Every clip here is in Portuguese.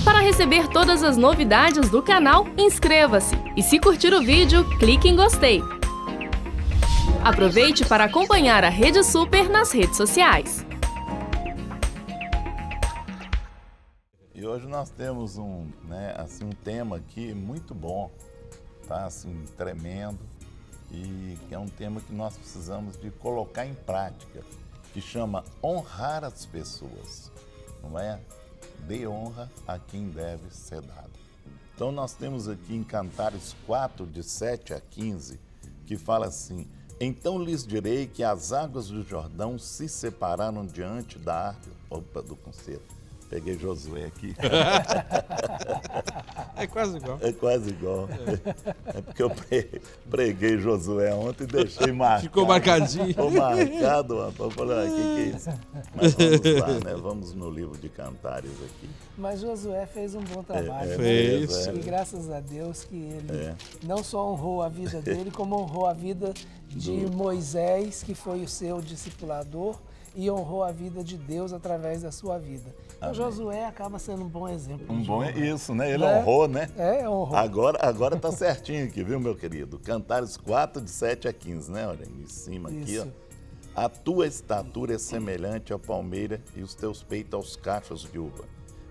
Para receber todas as novidades do canal, inscreva-se e se curtir o vídeo, clique em gostei. Aproveite para acompanhar a Rede Super nas redes sociais. E hoje nós temos um tema aqui muito bom, tá? Assim, tremendo, e é um tema que nós precisamos de colocar em prática, que chama honrar as pessoas, não é? Dê honra a quem deve ser dado. Então nós temos aqui em Cantares 4, de 7 a 15, que fala assim: então lhes direi que as águas do Jordão se separaram diante da arca. Opa, do concerto. Peguei Josué aqui. É quase igual. É quase igual. É porque eu preguei Josué ontem e deixei marcado. Ficou marcadinho. Ficou marcado, rapaz. Eu falei, o que é isso? Mas vamos lá, né? Vamos no livro de Cantares aqui. Mas Josué fez um bom trabalho. Fez. E graças a Deus que ele não só honrou a vida dele, como honrou a vida de Moisés, que foi o seu discipulador, e honrou a vida de Deus através da sua vida. Então Josué acaba sendo um bom exemplo. Um bom é isso, né? Ele honrou, né? Honrou. Agora tá certinho aqui, viu, meu querido? Cantares 4, de 7 a 15, né? Olha, em cima aqui, Isso. ó. A tua estatura é semelhante à palmeira e os teus peitos aos cachos de uva.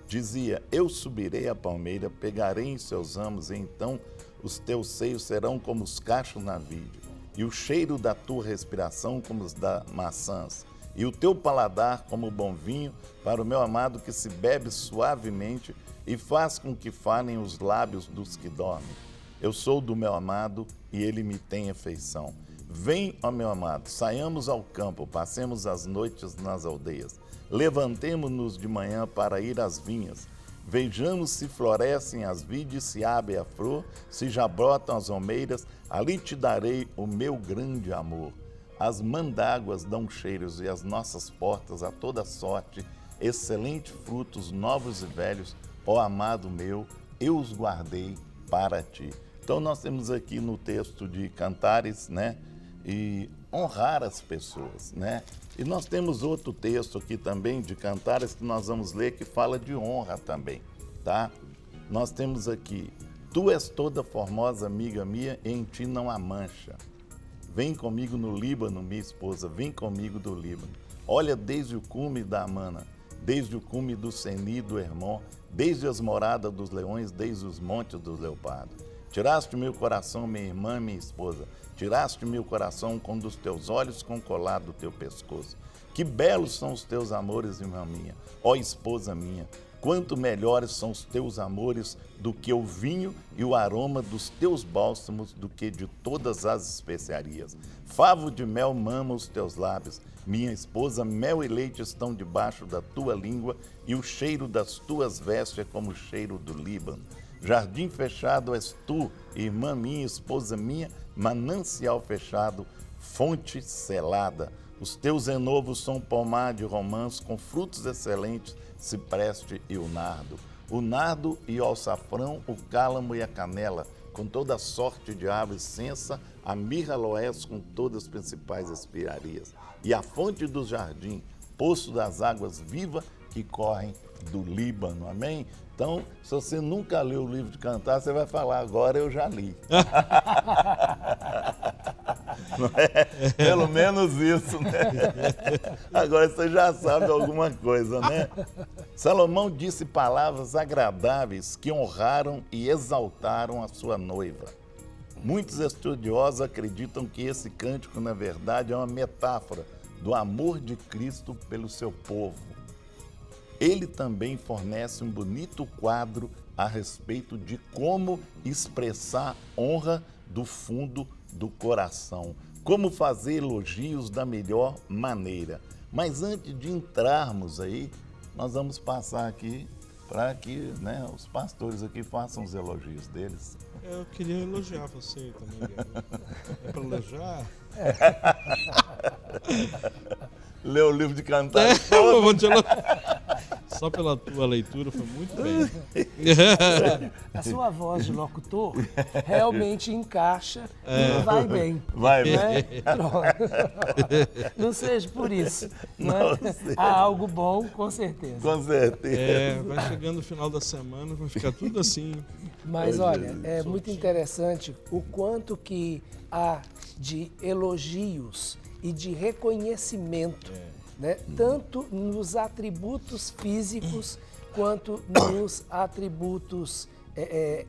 Dizia, eu subirei à palmeira, pegarei em seus ramos, e então os teus seios serão como os cachos na vide, e o cheiro da tua respiração como os das maçãs, e o teu paladar como bom vinho para o meu amado, que se bebe suavemente e faz com que falem os lábios dos que dormem. Eu sou do meu amado e ele me tem afeição. Vem, ó meu amado, saiamos ao campo, passemos as noites nas aldeias. Levantemo-nos de manhã para ir às vinhas. Vejamos se florescem as vides, se abre a flor, se já brotam as romeiras, ali te darei o meu grande amor. As mandáguas dão cheiros e as nossas portas a toda sorte, excelentes frutos novos e velhos, ó amado meu, eu os guardei para ti. Então nós temos aqui no texto de Cantares, né, e honrar as pessoas, né? E nós temos outro texto aqui também de Cantares que nós vamos ler que fala de honra também, tá? Nós temos aqui, tu és toda formosa amiga minha, e em ti não há mancha. Vem comigo no Líbano, minha esposa, vem comigo do Líbano. Olha desde o cume da Amana, desde o cume do Seni, do Hermon, desde as moradas dos leões, desde os montes dos leopardos. Tiraste meu coração, minha irmã, minha esposa, tiraste meu coração com dos teus olhos, com o colar do teu pescoço. Que belos são os teus amores, irmã minha, ó esposa minha. Quanto melhores são os teus amores do que o vinho e o aroma dos teus bálsamos do que de todas as especiarias. Favo de mel mama os teus lábios, minha esposa, mel e leite estão debaixo da tua língua e o cheiro das tuas vestes é como o cheiro do Líbano. Jardim fechado és tu, irmã minha, esposa minha, manancial fechado, fonte selada. Os teus renovos são pomar de romãs com frutos excelentes, cipreste e o nardo e o alçafrão, o cálamo e a canela, com toda sorte de ave censa, a mirra aloés com todas as principais especiarias, e a fonte do jardim, poço das águas vivas que correm do Líbano, amém? Então, se você nunca leu o livro de Cantares, você vai falar, agora eu já li. Não é? Pelo menos isso, né? Agora você já sabe alguma coisa, né? Salomão disse palavras agradáveis que honraram e exaltaram a sua noiva. Muitos estudiosos acreditam que esse cântico, na verdade, é uma metáfora do amor de Cristo pelo seu povo. Ele também fornece um bonito quadro a respeito de como expressar honra do fundo do coração, como fazer elogios da melhor maneira. Mas antes de entrarmos aí, nós vamos passar aqui para que, né, os pastores aqui façam os elogios deles. Eu queria elogiar você também. É para elogiar? Lê o livro de Cantares. Eu vou te elogiar. Só pela tua leitura foi muito bem. A sua voz de locutor realmente encaixa e vai bem. Vai bem. Né? Pronto. Não seja por isso. Né? Há algo bom, com certeza. Com certeza. Vai chegando o final da semana, vai ficar tudo assim. Mas olha, é muito interessante o quanto que há de elogios e de reconhecimento, né? Tanto nos atributos físicos quanto nos atributos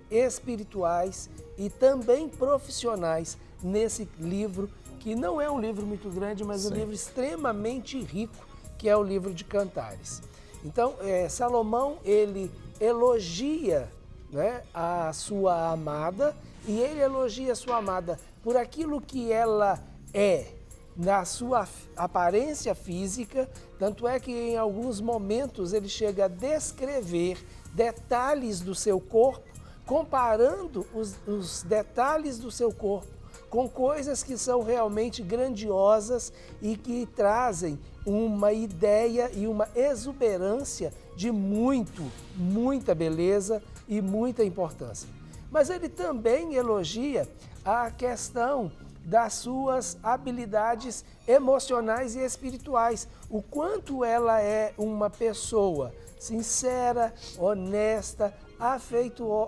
espirituais e também profissionais nesse livro, que não é um livro muito grande, mas um livro extremamente rico, que é o livro de Cantares. Então, Salomão, ele elogia, né, a sua amada, e ele elogia a sua amada por aquilo que ela é na sua aparência física, tanto é que em alguns momentos ele chega a descrever detalhes do seu corpo, comparando os detalhes do seu corpo com coisas que são realmente grandiosas e que trazem uma ideia e uma exuberância de muita beleza e muita importância. Mas ele também elogia a questão das suas habilidades emocionais e espirituais, o quanto ela é uma pessoa sincera, honesta,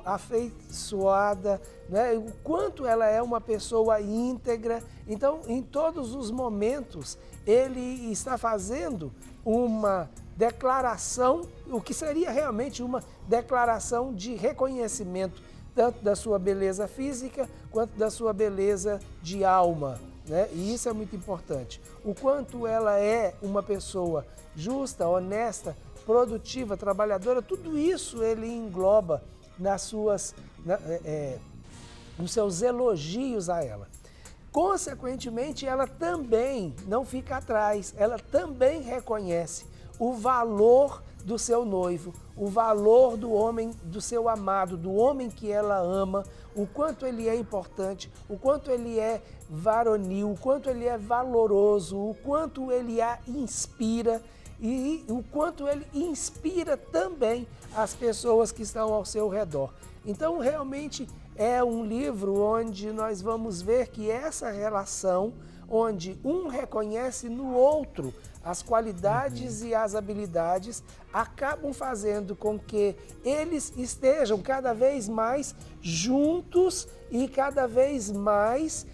afeiçoada, né? O quanto ela é uma pessoa íntegra. Então, em todos os momentos, ele está fazendo uma declaração, o que seria realmente uma declaração de reconhecimento, tanto da sua beleza física quanto da sua beleza de alma, né? E isso é muito importante. O quanto ela é uma pessoa justa, honesta, produtiva, trabalhadora, tudo isso ele engloba nos seus elogios a ela. Consequentemente, ela também não fica atrás, ela também reconhece o valor do seu noivo, o valor do homem, do seu amado, do homem que ela ama, o quanto ele é importante, o quanto ele é varonil, o quanto ele é valoroso, o quanto ele a inspira e o quanto ele inspira também as pessoas que estão ao seu redor. Então, realmente é um livro onde nós vamos ver que essa relação, onde um reconhece no outro as qualidades e as habilidades, acabam fazendo com que eles estejam cada vez mais juntos e cada vez mais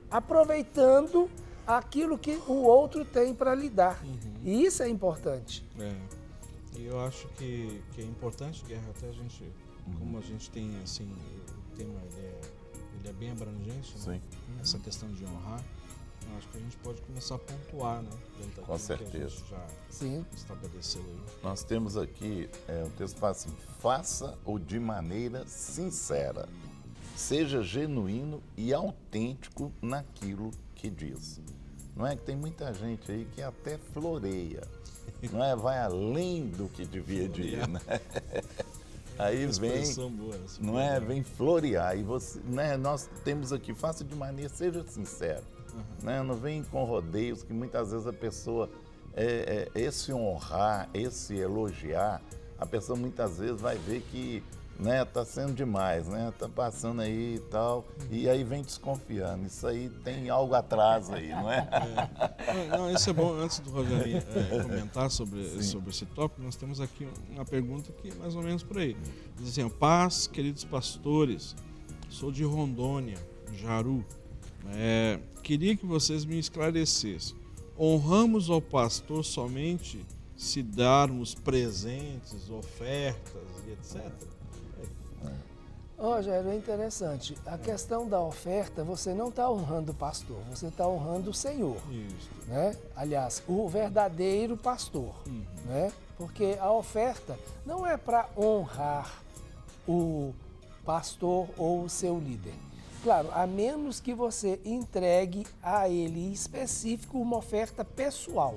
aproveitando aquilo que o outro tem para lhe dar. E isso é importante. E eu acho que é importante, Guerra, até a gente, como a gente tem assim, o tema ele é bem abrangente, né? Essa questão de honrar. Eu acho que a gente pode começar a pontuar, né? Com certeza. Que a gente já estabeleceu aí. Nós temos aqui, o texto fala assim: faça-o de maneira sincera, seja genuíno e autêntico naquilo que diz. Não é que tem muita gente aí que até floreia, não é? Vai além do que devia ir, né? Aí vem, boa, não é? Vem florear. E você, né? Nós temos aqui, faça de maneira, seja sincero. Né? Não vem com rodeios, que muitas vezes a pessoa, esse honrar, esse elogiar, a pessoa muitas vezes vai ver que, né, tá sendo demais, né? Tá passando aí e tal, e aí vem desconfiando. Isso aí tem algo atrás aí, não é? Não, isso é bom. Antes do Rogério comentar sobre esse tópico, nós temos aqui uma pergunta que é mais ou menos por aí. Diz assim: paz, queridos pastores, sou de Rondônia, Jaru. Queria que vocês me esclarecessem. Honramos ao pastor somente se darmos presentes, ofertas e etc? Rogério, é interessante. A questão da oferta, você não está honrando o pastor, você está honrando o Senhor. Isso. Né? Aliás, o verdadeiro pastor. Né? Porque a oferta não é para honrar o pastor ou o seu líder. Claro, a menos que você entregue a ele em específico uma oferta pessoal.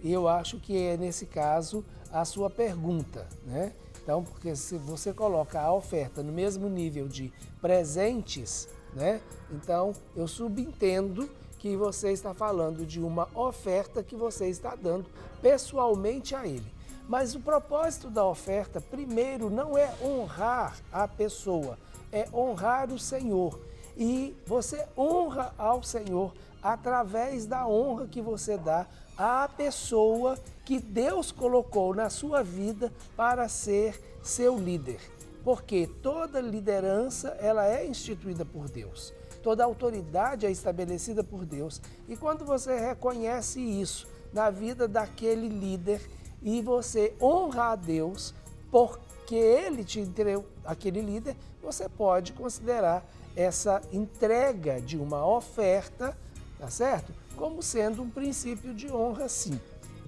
Eu acho que é, nesse caso, a sua pergunta, né? Então, porque se você coloca a oferta no mesmo nível de presentes, né? Então, eu subentendo que você está falando de uma oferta que você está dando pessoalmente a ele. Mas o propósito da oferta, primeiro, não é honrar a pessoa, é honrar o Senhor. E você honra ao Senhor através da honra que você dá à pessoa que Deus colocou na sua vida para ser seu líder. Porque toda liderança, ela é instituída por Deus. Toda autoridade é estabelecida por Deus. E quando você reconhece isso na vida daquele líder e você honra a Deus porque ele te entregou aquele líder, você pode considerar essa entrega de uma oferta, tá certo? Como sendo um princípio de honra, sim.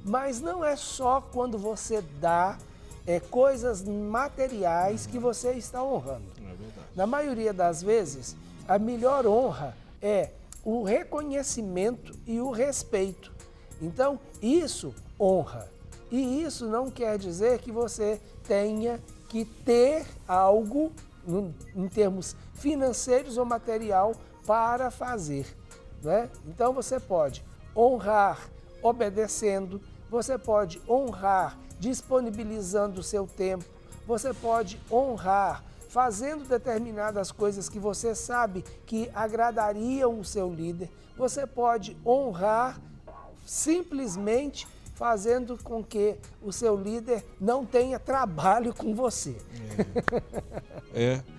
Mas não é só quando você dá coisas materiais que você está honrando. É verdade. Na maioria das vezes, a melhor honra é o reconhecimento e o respeito. Então, isso honra. E isso não quer dizer que você tenha que ter algo, em termos financeiros ou material, para fazer, né? Então, você pode honrar obedecendo, você pode honrar disponibilizando o seu tempo, você pode honrar fazendo determinadas coisas que você sabe que agradariam o seu líder, você pode honrar simplesmente fazendo com que o seu líder não tenha trabalho com você.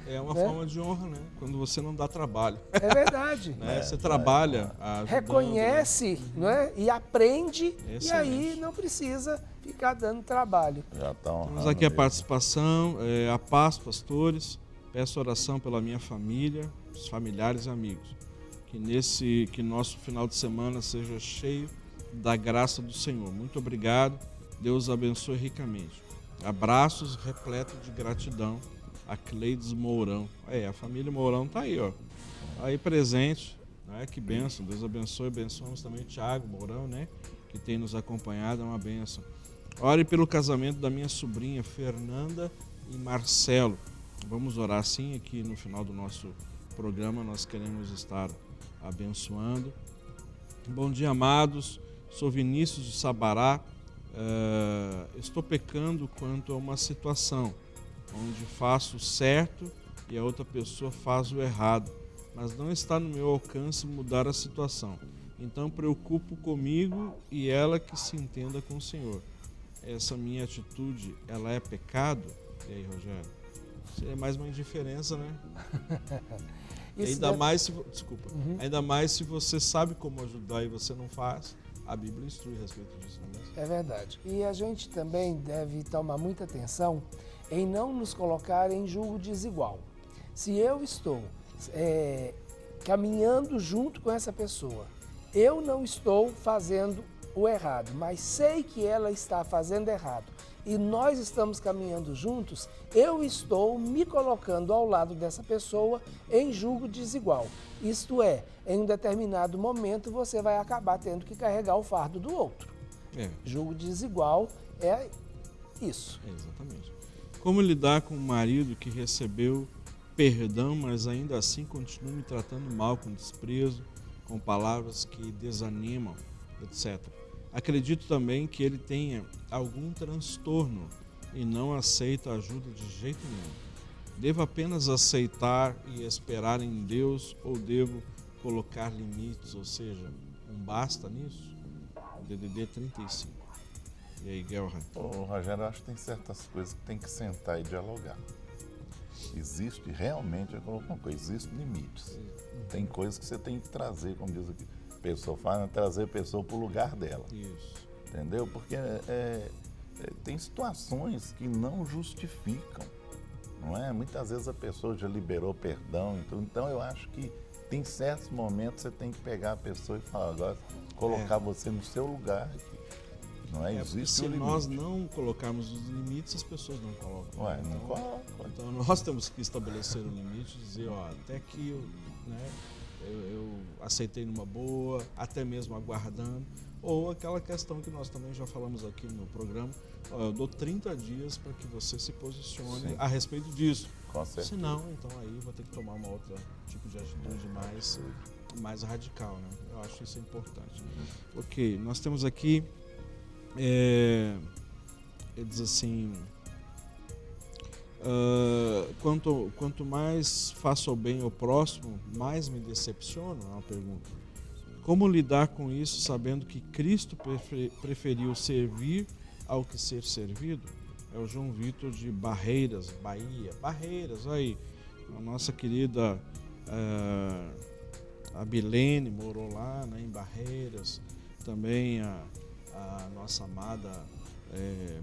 É uma forma de honra, né? Quando você não dá trabalho. É verdade. Né? Você trabalha, ajudando, reconhece, né? E aprende, Excelente. E aí não precisa ficar dando trabalho. Já tá honrando Temos aqui a ele. participação, a paz, pastores. Peço oração pela minha família, os familiares e amigos. Que nosso final de semana seja cheio da graça do Senhor. Muito obrigado. Deus abençoe ricamente. Abraços repletos de gratidão a Cleides Mourão. A família Mourão tá aí, ó. Aí presente. Que bênção. Deus abençoe. Abençoamos também o Thiago Mourão, né? Que tem nos acompanhado. É uma bênção. Ore pelo casamento da minha sobrinha Fernanda e Marcelo. Vamos orar sim aqui no final do nosso programa. Nós queremos estar abençoando. Bom dia, amados. Sou Vinícius de Sabará. Estou pecando quanto a uma situação onde faço o certo e a outra pessoa faz o errado, mas não está no meu alcance mudar a situação. Então preocupo comigo e ela que se entenda com o Senhor. Essa minha atitude, ela é pecado? E aí, Rogério? Seria mais uma indiferença, né? E ainda mais se, ainda mais se você sabe como ajudar e você não faz, a Bíblia instrui a respeito disso, não é mesmo? É verdade. E a gente também deve tomar muita atenção em não nos colocar em julgo desigual. Se eu estou caminhando junto com essa pessoa, eu não estou fazendo o errado, mas sei que ela está fazendo errado e nós estamos caminhando juntos, eu estou me colocando ao lado dessa pessoa em julgo desigual. Isto é, em um determinado momento você vai acabar tendo que carregar o fardo do outro. Julgo desigual é isso. Exatamente. Como lidar com um marido que recebeu perdão, mas ainda assim continua me tratando mal, com desprezo, com palavras que desanimam, etc. Acredito também que ele tenha algum transtorno e não aceita ajuda de jeito nenhum. Devo apenas aceitar e esperar em Deus ou devo colocar limites, ou seja, um basta nisso? DDD 35. E aí, Guelra? Ô, Rogério, eu acho que tem certas coisas que tem que sentar e dialogar. Existe realmente, eu coloco uma coisa, existem limites. Tem coisas que você tem que trazer, como diz aqui. A pessoa fala, trazer a pessoa para o lugar dela. Isso. Entendeu? Porque tem situações que não justificam, não é? Muitas vezes a pessoa já liberou perdão, então eu acho que tem certos momentos que você tem que pegar a pessoa e falar, agora colocar você no seu lugar aqui. Não é? Existe se um limite. nós não colocarmos os limites, as pessoas não colocam. Ué, não coloca. Então nós temos que estabelecer um limite e dizer, até que eu aceitei numa boa, até mesmo aguardando. Ou aquela questão que nós também já falamos aqui no programa, eu dou 30 dias para que você se posicione Sim. a respeito disso. Com certeza. Se não, então aí vou ter que tomar uma outra tipo de atitude mais radical, né? Eu acho isso importante. Ok, nós temos aqui ele diz assim, quanto mais faço o bem ao próximo, mais me decepciono? É uma pergunta. Como lidar com isso, sabendo que Cristo preferiu servir ao que ser servido? É o João Vitor de Barreiras, Bahia. Barreiras, aí. A nossa querida a Bilene morou lá, né, em Barreiras. Também a nossa amada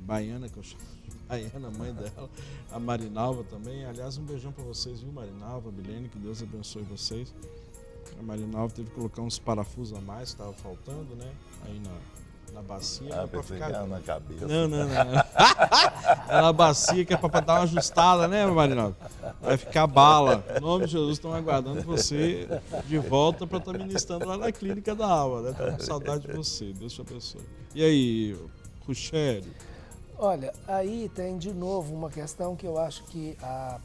baiana, que eu chamo de Baiana, mãe dela, a Marinalva também. Aliás, um beijão para vocês, viu, Marinalva, Bilene, que Deus abençoe vocês. A Marinalva teve que colocar uns parafusos a mais, que estava faltando, né? Aí na bacia. Pensei que era na cabeça. Não. É na bacia que é para dar uma ajustada, né, Marinalva? Vai ficar bala. Em nome de Jesus, estão aguardando você de volta para estar ministrando lá na Clínica da Alma, né? Estou com saudade de você. Deus te abençoe. E aí, Ruchério? Olha, aí tem de novo uma questão que eu acho que a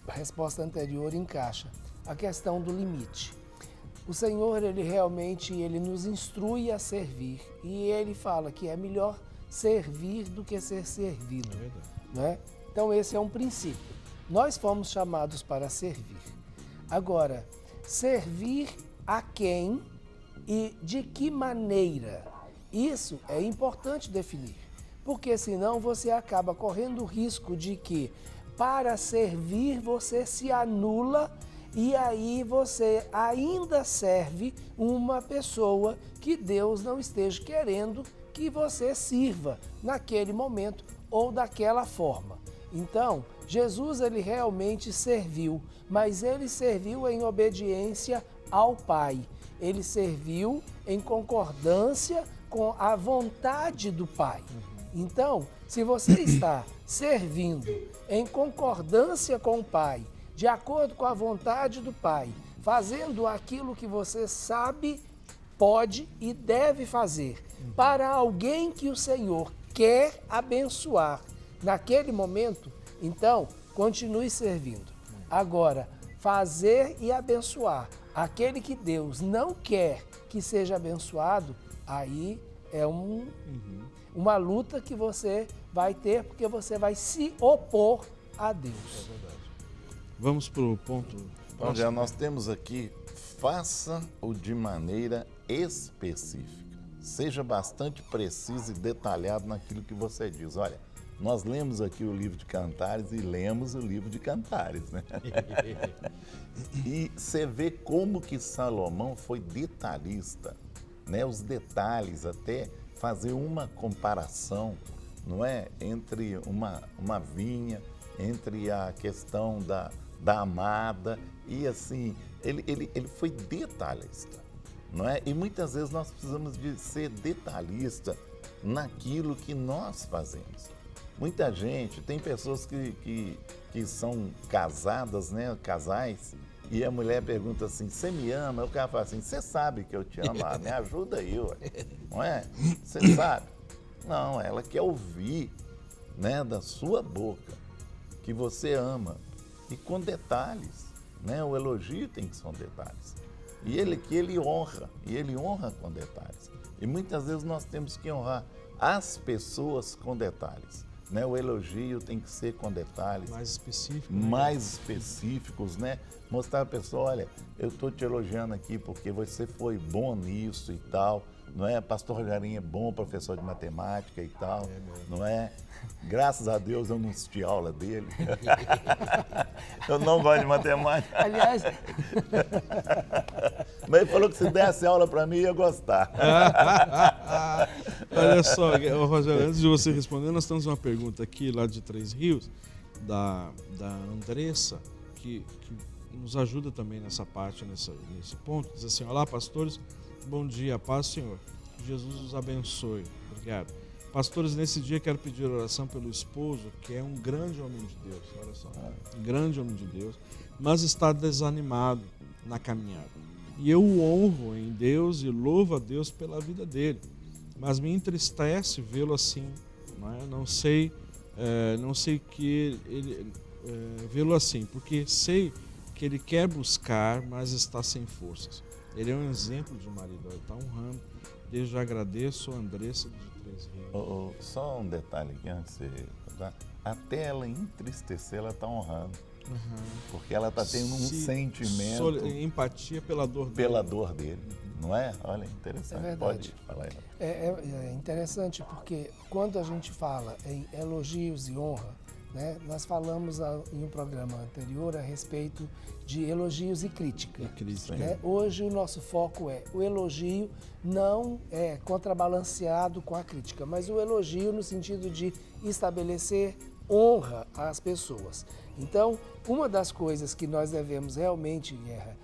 resposta anterior encaixa. A questão do limite. O Senhor, ele realmente nos instrui a servir. E ele fala que é melhor servir do que ser servido. É verdade. Né? Então esse é um princípio. Nós fomos chamados para servir. Agora, servir a quem e de que maneira? Isso é importante definir. Porque senão você acaba correndo o risco de que para servir você se anula e aí você ainda serve uma pessoa que Deus não esteja querendo que você sirva naquele momento ou daquela forma. Então, Jesus ele realmente serviu, mas ele serviu em obediência ao Pai. Ele serviu em concordância com a vontade do Pai. Então, se você está servindo em concordância com o Pai, de acordo com a vontade do Pai, fazendo aquilo que você sabe, pode e deve fazer para alguém que o Senhor quer abençoar naquele momento, então continue servindo. Agora, fazer e abençoar aquele que Deus não quer que seja abençoado, aí é uma luta que você vai ter, porque você vai se opor a Deus. É verdade. Vamos para o ponto. Então, já nós temos aqui, faça-o de maneira específica. Seja bastante preciso e detalhado naquilo que você diz. Olha, nós lemos aqui o livro de Cantares e lemos o livro de Cantares, né? E você vê como que Salomão foi detalhista, né? Os detalhes, até fazer uma comparação, não é? Entre uma vinha, entre a questão da amada, e assim, ele foi detalhista, não é? E muitas vezes nós precisamos de ser detalhista naquilo que nós fazemos. Muita gente, tem pessoas que são casadas, né, casais, e a mulher pergunta assim, você me ama? O cara fala assim, você sabe que eu te amo, me ajuda aí, ué. Não é? Você sabe? Não, ela quer ouvir, né, da sua boca que você ama. E com detalhes, né? O elogio tem que ser com detalhes. E ele honra, e ele honra com detalhes. E muitas vezes nós temos que honrar as pessoas com detalhes, né? O elogio tem que ser com detalhes. Mais específico. Né? Mais específicos, né? Mostrar a pessoa, olha, eu estou te elogiando aqui porque você foi bom nisso e tal, não é? Pastor Rogerinho é bom professor de matemática e tal, não é? Graças a Deus eu não assisti aula dele. Eu não gosto de matemática. Aliás... Mas ele falou que se desse aula para mim, eu ia gostar. Olha só, Rogério, antes de você responder, nós temos uma pergunta aqui lá de Três Rios, da Andressa, que nos ajuda também nessa parte, nesse ponto. Diz assim, olá pastores, bom dia, paz Senhor, Jesus os abençoe. Obrigado. Pastores, nesse dia quero pedir oração pelo esposo, que é um grande homem de Deus, olha só, um grande homem de Deus, mas está desanimado na caminhada. E eu o honro em Deus e louvo a Deus pela vida dele, mas me entristece vê-lo assim, não é? Não sei que ele vê-lo assim, porque sei que ele quer buscar, mas está sem forças. Ele é um exemplo de marido, ele está honrando. Desde já agradeço a Andressa de eles vivem. Só um detalhe aqui antes de você contar. Até ela entristecer, ela está honrando. Porque ela está tendo um sentimento... Empatia pela dor dele. Pela dor dele, não é? Olha, interessante. É verdade. Pode falar aí. É interessante porque quando a gente fala em elogios e honra, né, nós falamos em um programa anterior a respeito de elogios e crítica. Né? Hoje o nosso foco o elogio não é contrabalanceado com a crítica, mas o elogio no sentido de estabelecer honra às pessoas. Então, uma das coisas que nós devemos realmente, Guerra,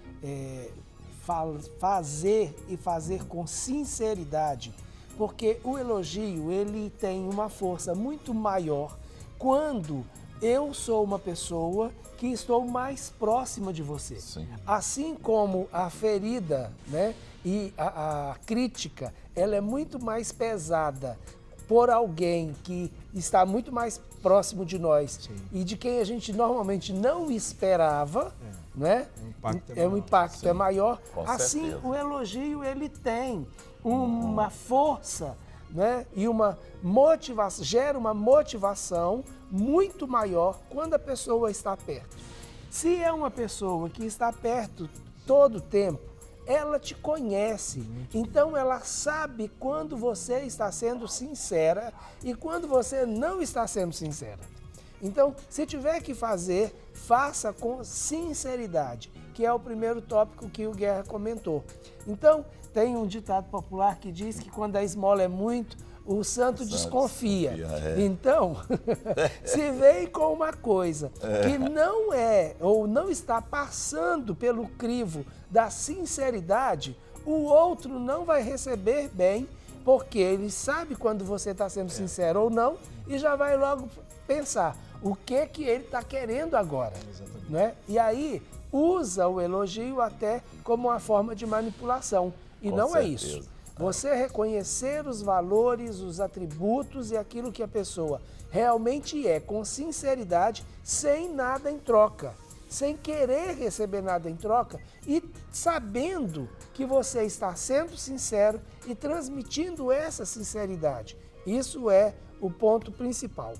fazer com sinceridade, porque o elogio ele tem uma força muito maior quando eu sou uma pessoa que estou mais próxima de você. Sim. Assim como a ferida, né, e a crítica, ela é muito mais pesada por alguém que está muito mais próximo de nós. Sim. E de quem a gente normalmente não esperava, né? O impacto é maior. Assim, certeza. O elogio ele tem uma força, né? E uma motivação, gera uma motivação muito maior quando a pessoa está perto. Se é uma pessoa que está perto todo o tempo, ela te conhece, então ela sabe quando você está sendo sincera e quando você não está sendo sincera. Então, se tiver que fazer, faça com sinceridade, que é o primeiro tópico que o Guerra comentou. Então, tem um ditado popular que diz que quando a esmola é muito, o santo desconfia. Então, se vem com uma coisa que não é ou não está passando pelo crivo da sinceridade, o outro não vai receber bem, porque ele sabe quando você está sendo sincero ou não e já vai logo pensar o que ele está querendo agora. Né? E aí usa o elogio até como uma forma de manipulação. E não é isso. Você reconhecer os valores, os atributos e aquilo que a pessoa realmente é, com sinceridade, sem nada em troca, sem querer receber nada em troca e sabendo que você está sendo sincero e transmitindo essa sinceridade. Isso é o ponto principal.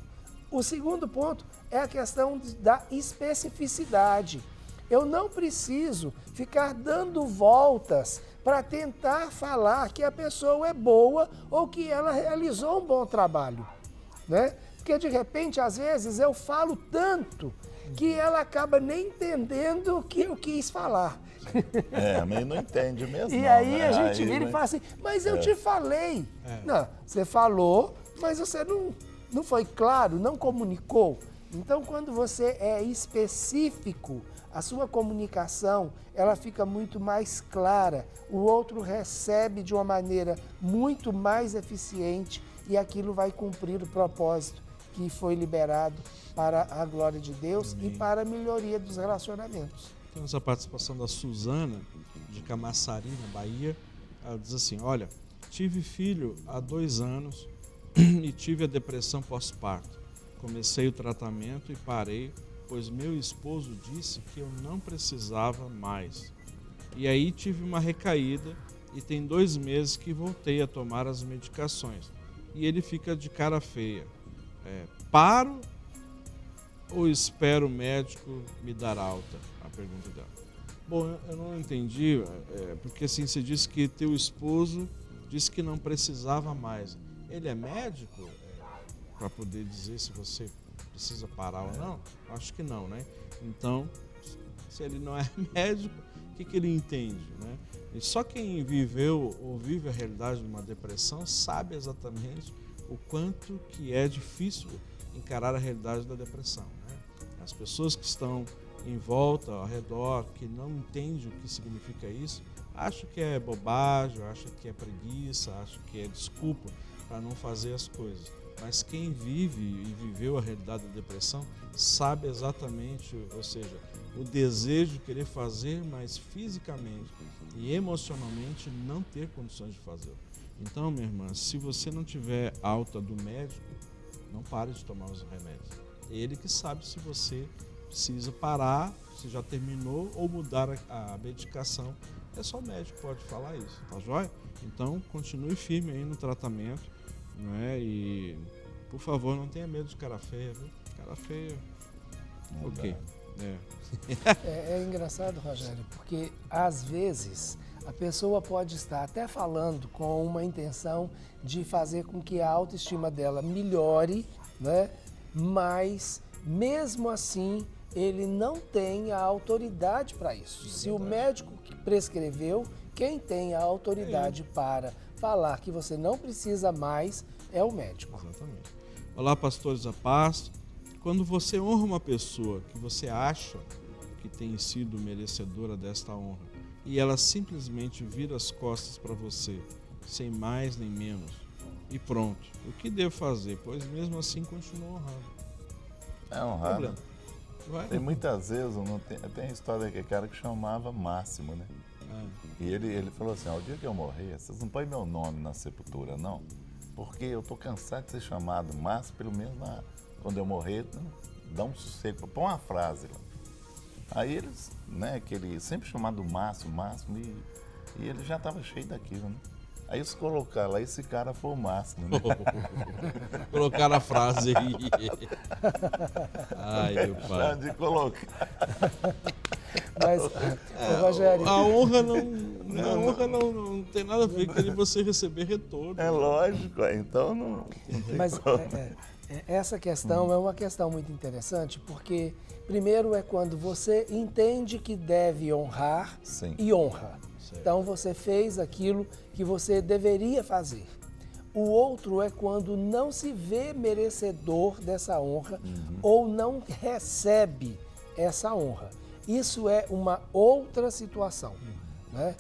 O segundo ponto é a questão da especificidade. Eu não preciso ficar dando voltas para tentar falar que a pessoa é boa ou que ela realizou um bom trabalho, né? Porque de repente, às vezes, eu falo tanto que ela acaba nem entendendo o que eu quis falar. Mas não entende mesmo. E aí a gente vira e fala assim, mas eu te falei. Não, você falou, mas você não foi claro, não comunicou. Então, quando você é específico, a sua comunicação ela fica muito mais clara, o outro recebe de uma maneira muito mais eficiente e aquilo vai cumprir o propósito que foi liberado para a glória de Deus e para a melhoria dos relacionamentos. Temos a participação da Suzana, de Camaçari, na Bahia. Ela diz assim, olha, tive filho há 2 anos e tive a depressão pós-parto. Comecei o tratamento e parei, pois meu esposo disse que eu não precisava mais. E aí tive uma recaída e tem 2 meses que voltei a tomar as medicações. E ele fica de cara feia. Paro ou espero o médico me dar alta? A pergunta dela. Bom, eu não entendi, porque assim, você disse que teu esposo disse que não precisava mais. Ele é médico para poder dizer se você precisa parar ou não? Acho que não, né? Então, se ele não é médico, o que ele entende, né? E só quem viveu ou vive a realidade de uma depressão sabe exatamente o quanto que é difícil encarar a realidade da depressão, né? As pessoas que estão em volta, ao redor, que não entendem o que significa isso, acham que é bobagem, acham que é preguiça, acham que é desculpa para não fazer as coisas. Mas quem vive e viveu a realidade da depressão sabe exatamente, ou seja, o desejo de querer fazer, mas fisicamente e emocionalmente não ter condições de fazer. Então, minha irmã, se você não tiver alta do médico, não pare de tomar os remédios. Ele que sabe se você precisa parar, se já terminou ou mudar a medicação. É só o médico que pode falar isso, tá joia? Então, continue firme aí no tratamento. não é? E, por favor, não tenha medo de cara feia, viu? Cara feia, ok. É engraçado, Rogério, porque às vezes a pessoa pode estar até falando com uma intenção de fazer com que a autoestima dela melhore, né? Mas mesmo assim ele não tem a autoridade para isso. Se o médico que prescreveu, quem tem a autoridade para falar que você não precisa mais é o médico. Exatamente. Olá, pastores da paz. Quando você honra uma pessoa que você acha que tem sido merecedora desta honra e ela simplesmente vira as costas para você, sem mais nem menos, e pronto, o que devo fazer? Pois mesmo assim continua honrando. É honrado. Vai. Tem muitas vezes, tem a história daquele cara que chamava Máximo, né? E ele falou assim, o dia que eu morrer, vocês não põem meu nome na sepultura, não. Porque eu tô cansado de ser chamado Máximo, pelo menos quando eu morrer, dá um sossego. Põe uma frase lá. Aí eles, né, aquele sempre chamado Máximo, e ele já estava cheio daquilo, né? Aí eles colocaram lá, esse cara foi o Máximo, né? Colocaram a frase aí. Ai, meu pai. Já de colocar. Mas, Rogério... A honra não tem nada a ver com ele você receber retorno. É lógico, então não tem Mas como. essa questão é uma questão muito interessante, porque primeiro é quando você entende que deve honrar Sim. e honra. Então você fez aquilo que você deveria fazer. O outro é quando não se vê merecedor dessa honra ou não recebe essa honra. Isso é uma outra situação, né?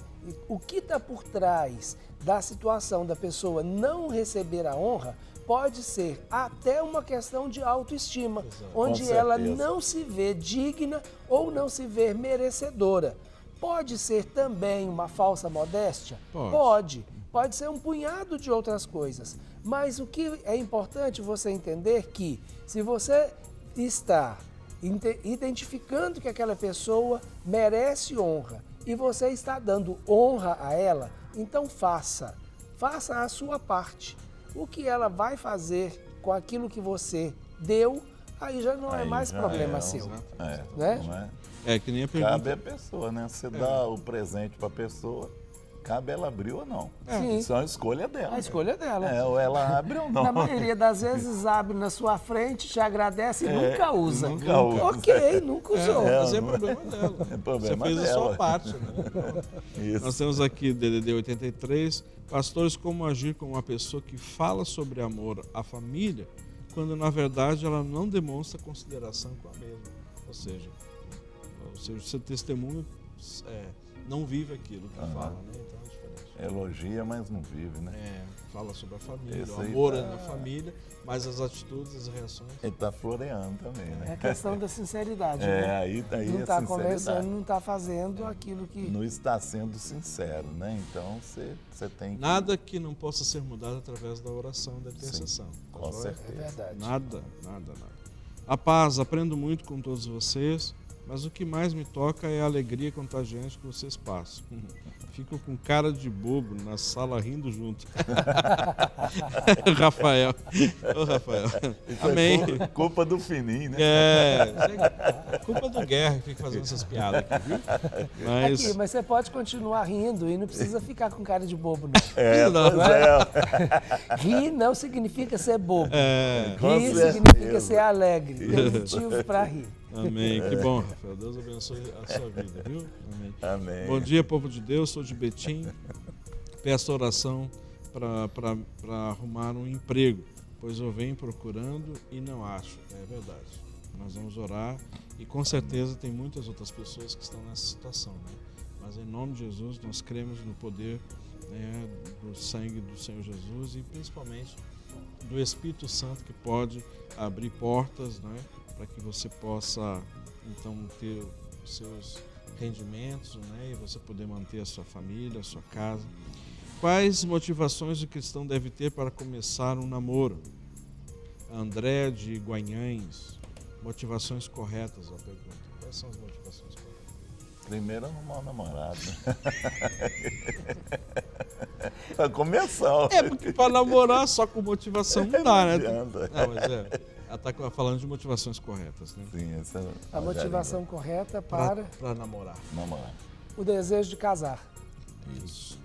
O que está por trás da situação da pessoa não receber a honra pode ser até uma questão de autoestima, onde Com ela certeza. não se vê digna ou não se vê merecedora. Pode ser também uma falsa modéstia? Pode. Pode ser um punhado de outras coisas. Mas o que é importante você entender que se você está identificando que aquela pessoa merece honra e você está dando honra a ela, então faça a sua parte. O que ela vai fazer com aquilo que você deu, aí já não é mais problema seu. Né? Não é? É que nem a pergunta. Cabe a pessoa, né? Você dá o presente para a pessoa, cabe ela abrir ou não. Sim. Isso é uma escolha dela. A escolha dela. Ou ela abre ou não. Na maioria das vezes abre na sua frente, te agradece e nunca usa. nunca usa. Ok, nunca usou. Mas é problema dela. É problema Você fez a dela. sua parte, né? Isso. Nós temos aqui DDD 83, pastores, como agir com uma pessoa que fala sobre amor à família, quando na verdade ela não demonstra consideração com a mesma. Ou seja, o seu testemunho não vive aquilo que fala, né? Então é diferente. Elogia, mas não vive, né? Fala sobre a família, Esse o aí amor tá- na família, mas as atitudes, as reações. Ele está floreando também, É né? a questão da sinceridade. É, né? aí Não a está sinceridade. conversando, não está fazendo aquilo que... Não está sendo sincero, né? Então você tem que... Nada que não possa ser mudado através da oração, da intercessão. Tá Com joia? É certeza. verdade. Nada. A paz, aprendo muito com todos vocês, mas o que mais me toca é a alegria contagiante que vocês passam. Fico com cara de bobo na sala rindo junto. Rafael. Ô, Rafael. Isso é Amém. culpa do Fininho, né? Culpa do Guerra que fica fazendo essas piadas aqui, viu? Aqui, mas você pode continuar rindo e não precisa ficar com cara de bobo, não. Não. Pois é. Rir não significa ser bobo. Com Rir certeza. significa ser alegre. Tem motivo para rir. Amém. Que bom, Rafael. Deus abençoe a sua vida, viu? Amém. Amém. Bom dia, povo de Deus. Sou de Betim. Peço oração para arrumar um emprego, pois eu venho procurando e não acho. É verdade. Nós vamos orar e com certeza tem muitas outras pessoas que estão nessa situação, né? Mas em nome de Jesus nós cremos no poder, né, do sangue do Senhor Jesus e principalmente do Espírito Santo que pode abrir portas, né, para que você possa então ter os seus rendimentos, né, e você poder manter a sua família, a sua casa. Quais motivações o cristão deve ter para começar um namoro? André de Guanhães. Motivações corretas, a pergunta. Quais são as motivações corretas? Primeiro arrumar um namorado. Para começar. É, porque para namorar só com motivação não dá, né? adianta. Não, mas ela está falando de motivações corretas, né? Sim, essa é A motivação correta para Para namorar. namorar. o desejo de casar. Isso.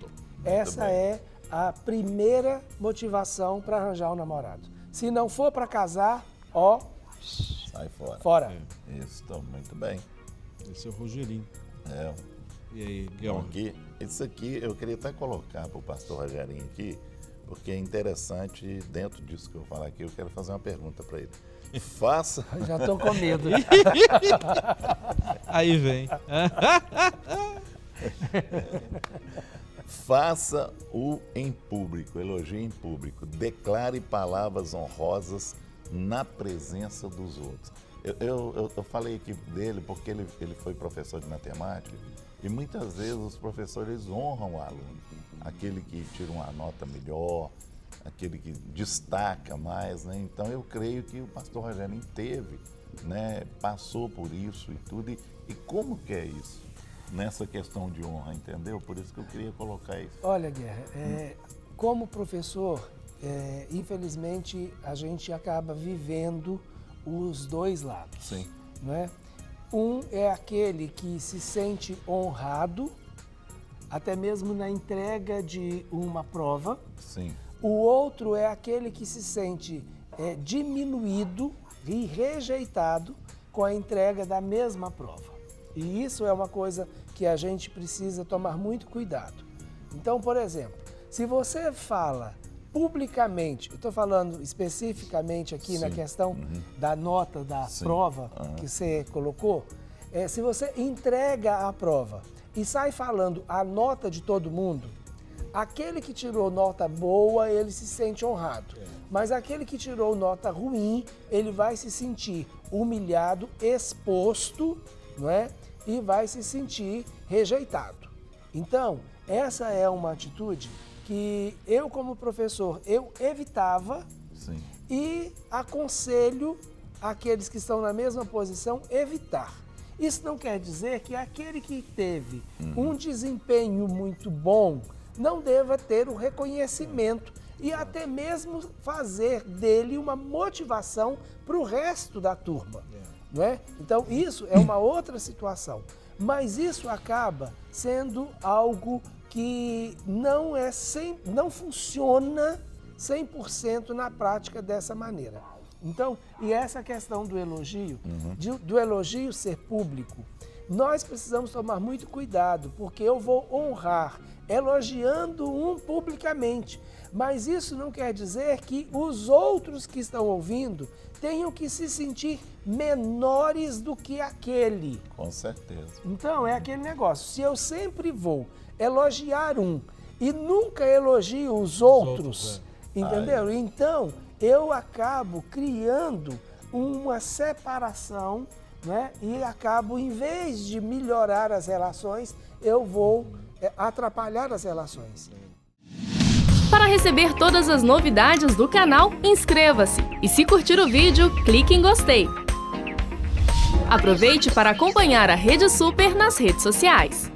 Essa bem. é a primeira motivação para arranjar um namorado. Se não for para casar, ó, Sai fora. fora. Isso, muito bem. Esse é o Rogerinho. É, E aí, Então, Guilherme? aqui, isso aqui eu queria até colocar para o pastor Rogerinho aqui, porque é interessante, dentro disso que eu vou falar aqui, eu quero fazer uma pergunta para ele. Faça, Já estou com medo. Aí vem. faça o em público, elogie em público, declare palavras honrosas na presença dos outros. Eu falei aqui dele porque ele foi professor de matemática e muitas vezes os professores honram o aluno, aquele que tira uma nota melhor, aquele que destaca mais, né? Então eu creio que o pastor Rogerinho teve, né, passou por isso e tudo, e como que é isso nessa questão de honra, entendeu? Por isso que eu queria colocar isso. Olha, Guerra, como professor, infelizmente a gente acaba vivendo os dois lados. Sim. Não é? Um é aquele que se sente honrado, até mesmo na entrega de uma prova. Sim. O outro é aquele que se sente diminuído e rejeitado com a entrega da mesma prova. E isso é uma coisa que a gente precisa tomar muito cuidado. Então, por exemplo, se você fala publicamente, eu estou falando especificamente aqui na questão da nota da prova que você colocou, se você entrega a prova e sai falando a nota de todo mundo, aquele que tirou nota boa, ele se sente honrado. Mas aquele que tirou nota ruim, ele vai se sentir humilhado, exposto, não é? E vai se sentir rejeitado. Então, essa é uma atitude que eu, como professor, eu evitava. Sim. E aconselho aqueles que estão na mesma posição evitar. Isso não quer dizer que aquele que teve um desempenho muito bom não deva ter o reconhecimento e até mesmo fazer dele uma motivação para o resto da turma. Não é? Então, isso é uma outra situação. Mas isso acaba sendo algo que não funciona 100% na prática dessa maneira. Então, e essa questão do elogio, do elogio ser público, nós precisamos tomar muito cuidado, porque eu vou honrar elogiando um publicamente, mas isso não quer dizer que os outros que estão ouvindo tenham que se sentir menores do que aquele. Com certeza. Então, é aquele negócio, se eu sempre vou elogiar um e nunca elogio os outros, entendeu? Então, eu acabo criando uma separação, né? E acabo, em vez de melhorar as relações, eu vou atrapalhar as relações. Para receber todas as novidades do canal, inscreva-se e se curtir o vídeo, clique em gostei. Aproveite para acompanhar a Rede Super nas redes sociais.